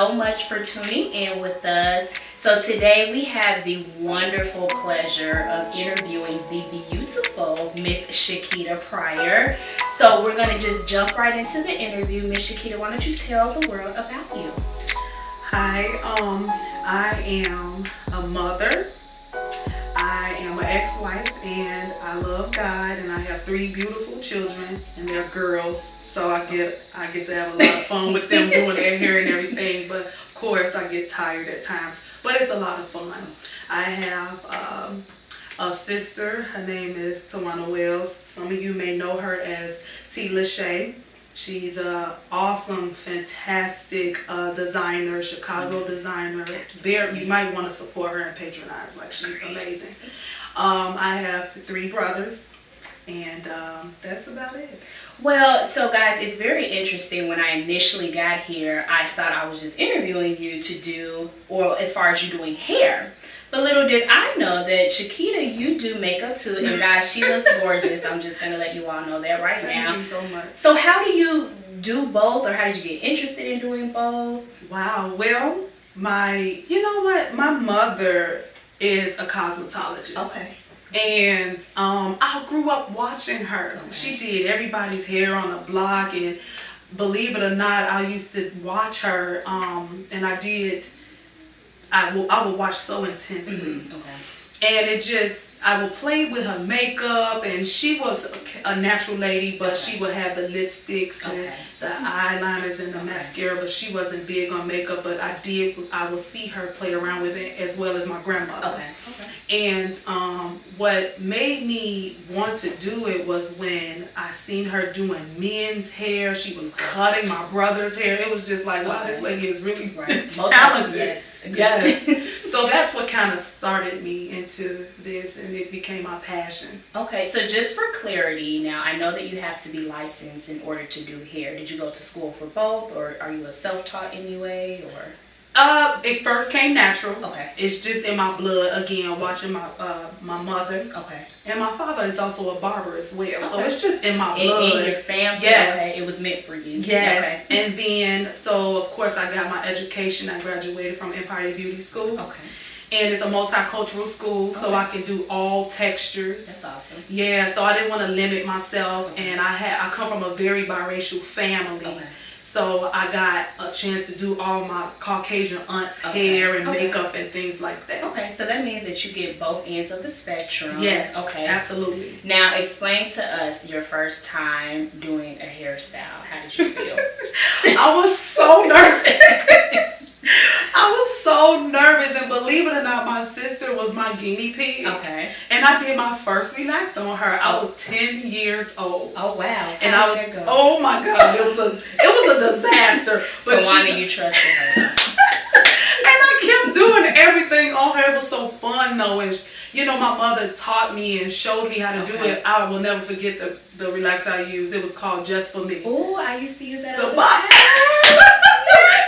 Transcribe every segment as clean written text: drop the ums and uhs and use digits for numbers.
so much for tuning in with us. So today we have the wonderful pleasure of interviewing the beautiful Miss Shequita Pryor. So we're going to just jump right into the interview. Miss Shequita, why don't you tell the world about you? Hi, I am a mother. I am an ex-wife, and I love God, and I have 3 beautiful children, and they're girls. So I get to have a lot of fun with them doing their hair and everything. But of course, I get tired at times. But it's a lot of fun. I have a sister. Her name is Tawana Wells. Some of you may know her as T. Lachey. She's an awesome, fantastic designer, Chicago designer. You might want to support her and patronize. Like, she's amazing. I have 3 brothers, and that's about it. Well, so guys, it's very interesting. When I initially got here, I thought I was just interviewing you to do, or as far as you doing hair. But little did I know that Shequita, you do makeup too, and guys, she looks gorgeous. I'm just gonna let you all know that right now. Thank you so much. So how do you do both, or how did you get interested in doing both? Wow. Well, my mother is a cosmetologist. Okay. And I grew up watching her. Okay. She did everybody's hair on the block, and believe it or not, I used to watch her. And I would watch so intensely. Mm-hmm. Okay. And I would play with her makeup, and she was a natural lady, but she would have the lipsticks and the eyeliners and the mascara, but she wasn't big on makeup. But I would see her play around with it, as well as my grandmother. Okay. And what made me want to do it was when I seen her doing men's hair. She was cutting my brother's hair. It was just like, wow, this lady is really talented. Yes. So that's what kind of started me into this, and it became my passion. Okay, so just for clarity, now I know that you have to be licensed in order to do hair. Did you go to school for both, or are you a self-taught anyway, or? It first came natural. Okay. It's just in my blood, again, watching my mother. Okay. And my father is also a barber as well. Okay. So it's just in my blood. In your family? Yes. Okay, it was meant for you. Yes. Okay. And then, so of course I got my education. I graduated from Empire Beauty School. Okay. And it's a multicultural school, so I can do all textures. That's awesome. Yeah, so I didn't want to limit myself. Okay. And I come from a very biracial family. Okay. So I got a chance to do all my Caucasian aunt's hair and makeup and things like that. Okay, so that means that you get both ends of the spectrum. Yes, okay, absolutely. Now explain to us your first time doing a hairstyle. How did you feel? I was so nervous. I was so nervous, and believe it or not, my sister was my guinea pig. Okay. And I did my first relax on her. I was 10 years old. Oh wow. And I was, oh my God, it was a disaster. But so why did you trust her? And I kept doing everything on her. It was so fun though. And my mother taught me and showed me how to do it. I will never forget the relax I used. It was called Just For Me. Oh, I used to use that. The box.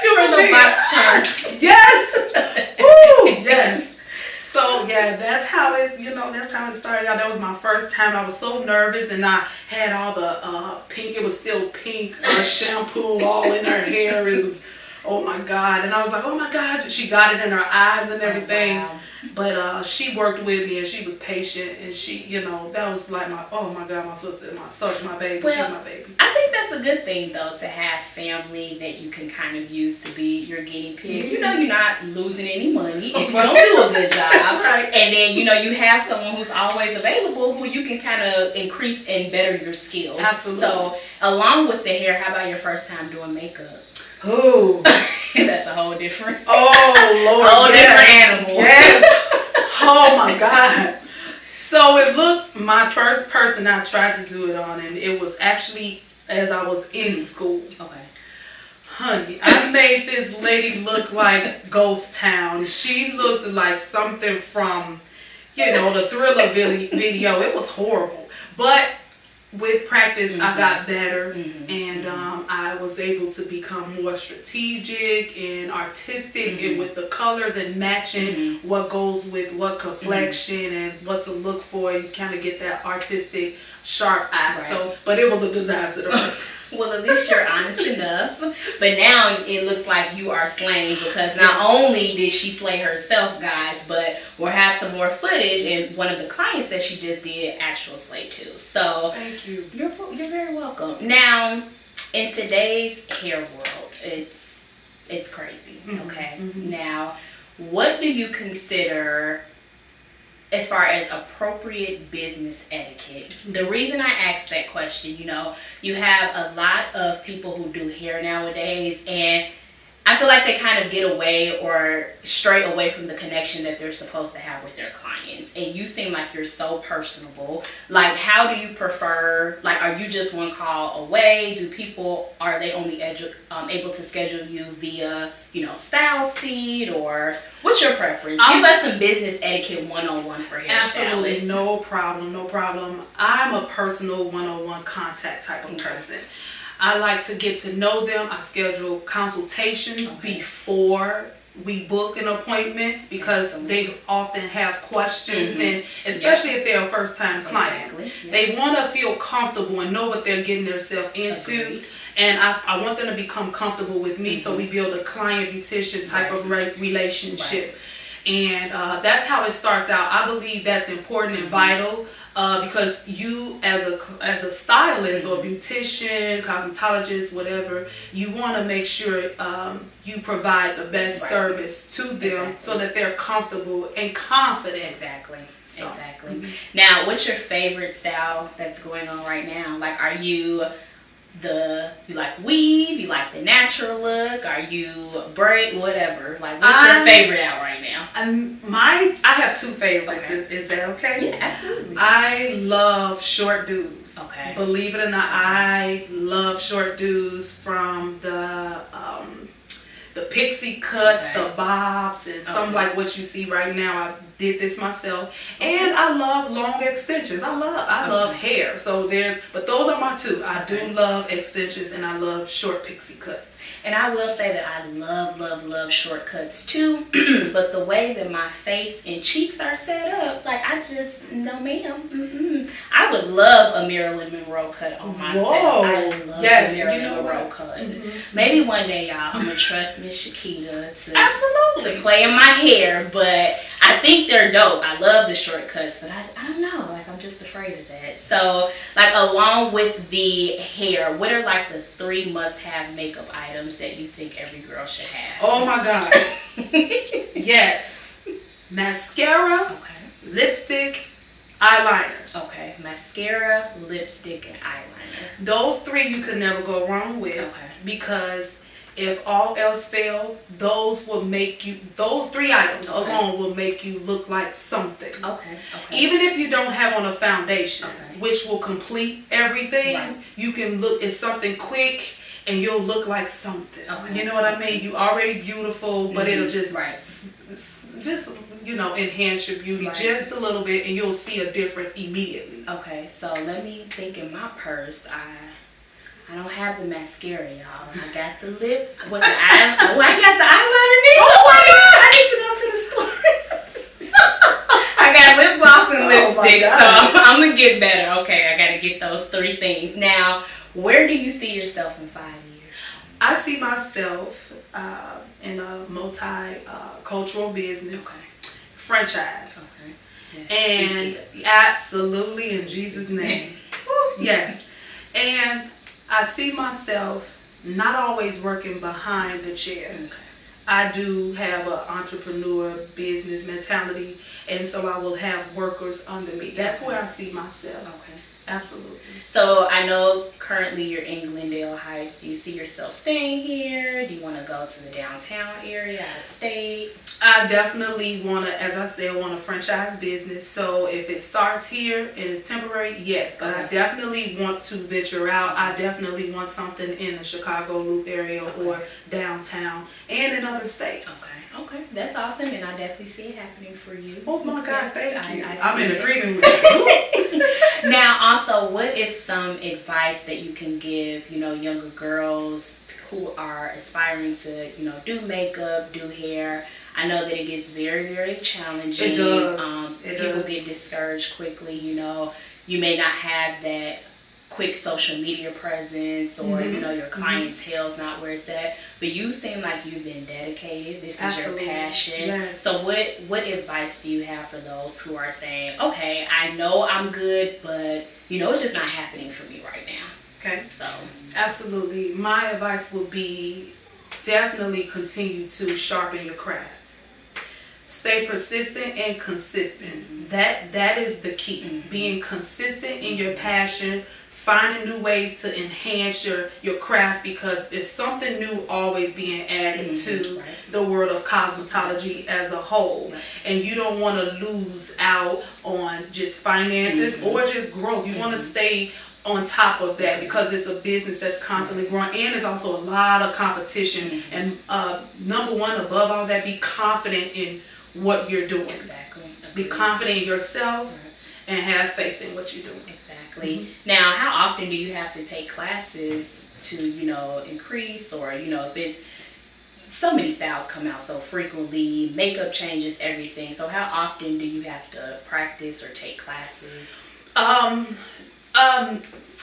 For the box curves. Yes. Woo, yes. So yeah, that's how it started out. That was my first time. I was so nervous, and I had all the pink. It was still pink shampoo all in her hair. It was, oh my God. And I was like, oh my God. She got it in her eyes and everything. Wow. But she worked with me, and she was patient, and she, that was like oh my God, my sister, my baby. Well, she's my baby. I think that's a good thing though, to have family that you can kind of use to be your guinea pig. Mm-hmm. You're not losing any money if you don't do a good job. That's right. And then you have someone who's always available who you can kind of increase and better your skills. Absolutely. So along with the hair, how about your first time doing makeup? Oh. That's a whole different. Oh Lord. Whole different animal. Yes. Oh my God. So my first person I tried to do it on, and it was actually as I was in school. Okay. Honey, I made this lady look like Ghost Town. She looked like something from, the Thriller video. It was horrible. But with practice, I got better, and I was able to become more strategic and artistic, and with the colors and matching what goes with what complexion and what to look for. You kind of get that artistic, sharp eye. Right. So, but it was a disaster the first time. Well, at least you're honest enough. But now it looks like you are slaying because not only did she slay herself, guys, but we'll have some more footage. And one of the clients that she just did actual slay too. So thank you. You're very welcome. Now, in today's hair world, it's crazy. Okay. Now, what do you consider as far as appropriate business etiquette? The reason I asked that question, you have a lot of people who do hair nowadays, and I feel like they kind of get away or stray away from the connection that they're supposed to have with their clients. And you seem like you're so personable. Like, how do you prefer, like, are you just one call away? Are they only able to schedule you via, style seed, or what's your preference? Give us some business etiquette 101 for hairstylists. Absolutely, no problem. I'm a personal one-on-one contact type of person. I like to get to know them. I schedule consultations before we book an appointment because they often have questions, and especially if they're a first-time client. They want to feel comfortable and know what they're getting themselves into. And I want them to become comfortable with me, so we build a client-beautician type of relationship. And that's how it starts out. I believe that's important and vital. Because you, as a stylist or beautician, cosmetologist, whatever, you want to make sure you provide the best service to them so that they're comfortable and confident. Exactly. Now, what's your favorite style that's going on right now? Like, are you like weave? You like the natural look? Are you braid? Whatever. Like, what's your favorite out right now? I have two favorites. Is that okay? Yeah, absolutely. I love short do's. Okay. Believe it or not, I love short do's, from the pixie cuts, the bobs, and some like what you see right now. I did this myself, and I love long extensions. I love hair. But those are my two. I do love extensions, and I love short pixie cuts. And I will say that I love shortcuts too. But the way that my face and cheeks are set up, like, I just, no ma'am. I would love a Marilyn Monroe cut on myself. I love the Marilyn Monroe cut. Maybe one day, y'all, I'm going to trust Miss Shequita to play in my hair. But I think they're dope. I love the shortcuts, but I don't know. Like, I'm just afraid of that. So, like, along with the hair, what are like the 3 must-have makeup items that you think every girl should have? Oh my God. Yes. Mascara, lipstick, eyeliner. Okay. Mascara, lipstick, and eyeliner. Those 3 you could never go wrong with. Because if all else failed, those 3 items alone will make you look like something. Even if you don't have on a foundation, which will complete everything, you can look at something quick and you'll look like something. You know what I mean? You already beautiful, but it'll just enhance your beauty just a little bit, and you'll see a difference immediately. Okay, so let me think. In my purse, I don't have the mascara, y'all. I got the lip. I got the eyeliner. Oh my God! I need to go to the store. I got lip gloss and lipstick, so I'm gonna get better. Okay, I gotta get those 3 things. Now, where do you see yourself in 5 years? I see myself in a multi-cultural business, franchise. And absolutely, in Jesus' name. Yes. And I see myself not always working behind the chair. I do have an entrepreneur business mentality, and so I will have workers under me. That's where I see myself. Absolutely. So I know currently you're in Glendale Heights. Do you see yourself staying here? Do you want to go to the downtown area, out of state? I definitely want to, as I said, want a franchise business. So if it starts here and it's temporary, yes. But I definitely want to venture out. I definitely want something in the Chicago Loop area or downtown and in other states. Okay, that's awesome, and I definitely see it happening for you. Oh my God, thank you. I'm in agreement with you. Now, also, what is some advice that you can give, younger girls who are aspiring to, do makeup, do hair? I know that it gets very, very challenging. It does. People get discouraged quickly. You may not have that quick social media presence, or you know, your clientele's not where it's at. But you seem like you've been dedicated. This is your passion. Yes. So what advice do you have for those who are saying, okay, I know I'm good, but you know, it's just not happening for me right now? Okay. So absolutely, my advice would be definitely continue to sharpen your craft. Stay persistent and consistent. That is the key. Being consistent in your passion, finding new ways to enhance your craft, because there's something new always being added to the world of cosmetology as a whole. And you don't want to lose out on just finances or just growth. You want to stay on top of that, because it's a business that's constantly growing, and there's also a lot of competition. And number one, above all that, be confident in what you're doing. Exactly. Be confident in yourself and have faith in what you're doing. Exactly. Now, how often do you have to take classes to, you know, increase, or, you know, if it's so many styles come out so frequently, makeup changes, everything. So how often do you have to practice or take classes?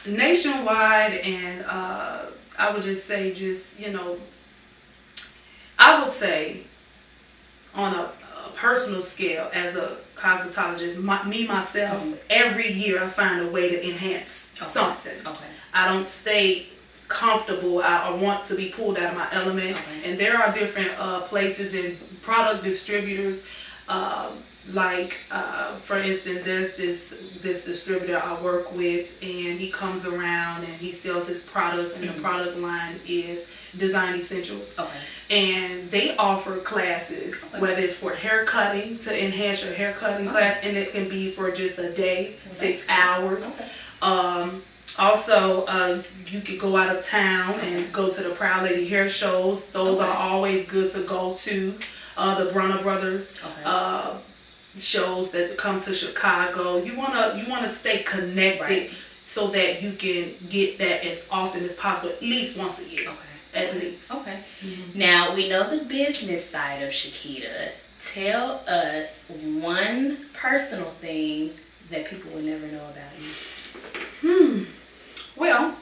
Nationwide, and I would just say, you know, I would say on a personal scale, as a cosmetologist, myself, every year I find a way to enhance something. Okay. I don't stay comfortable. I want to be pulled out of my element. And there are different places and product distributors. Like for instance, there's this distributor I work with, and he comes around and he sells his products, and the product line is Design Essentials. And they offer classes, whether it's for hair cutting, to enhance your hair cutting class, and it can be for just a day, 6 hours. Also, you could go out of town and go to the Proud Lady hair shows. Those are always good to go to. The Brunner Brothers shows that come to Chicago. You wanna stay connected so that you can get that as often as possible, at least once a year. At least. Now, we know the business side of Shequita. Tell us one personal thing that people would never know about you. Well,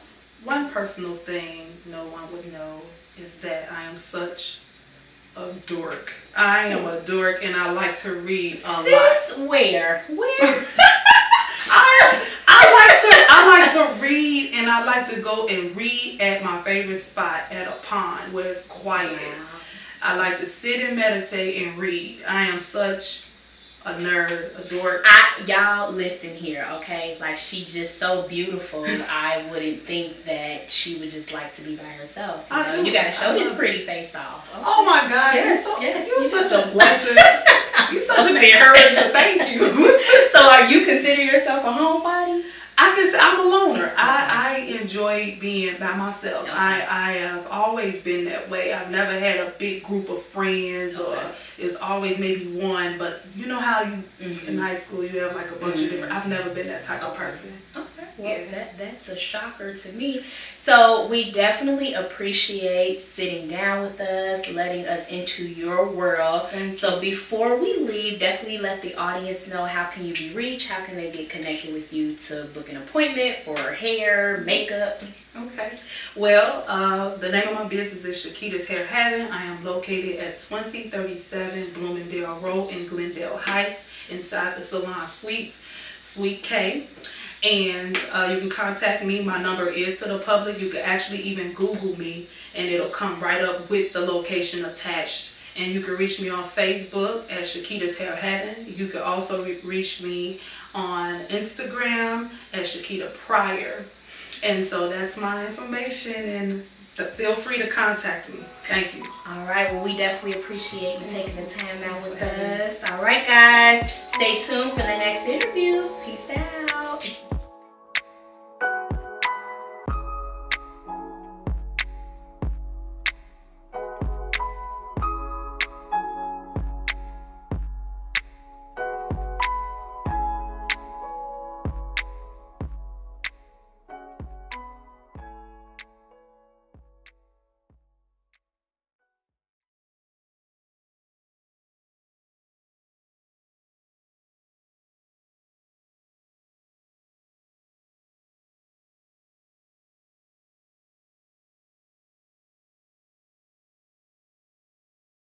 one personal thing no one would know is that I am such a dork. I am a dork, and I like to read a lot. Sis, where? I like to read, and I like to go and read at my favorite spot, at a pond where it's quiet. I like to sit and meditate and read. I am such a nerd, a dork. Y'all listen here, okay? Like, she's just so beautiful. I wouldn't think that she would just like to be by herself. You gotta show this pretty face off. Oh my God! Yes, you're such a blessing. You're such an encourager. Thank you. So, are you consider yourself a homebody? I'm a loner. I enjoy being by myself. I have always been that way. I've never had a big group of friends, or it's always maybe one. But you know how you in high school you have like a bunch of different. I've never been that type of person. Well, that's a shocker to me. So we definitely appreciate sitting down with us, letting us into your world. So before we leave, definitely let the audience know, how can you be reached? How can they get connected with you to book an appointment for hair, makeup? Okay. Well, the name of my business is Shequita's Hair Heaven. I am located at 2037 Bloomingdale Road in Glendale Heights, inside the Salon Suites, Suite K. And you can contact me. My number is to the public. You can actually even Google me, and it'll come right up with the location attached. And you can reach me on Facebook at Shequita's Hair Heaven. You can also reach me on Instagram at Shequita Pryor. And so that's my information, and feel free to contact me. Thank you. All right. Well, we definitely appreciate you taking the time out with us. All right, guys.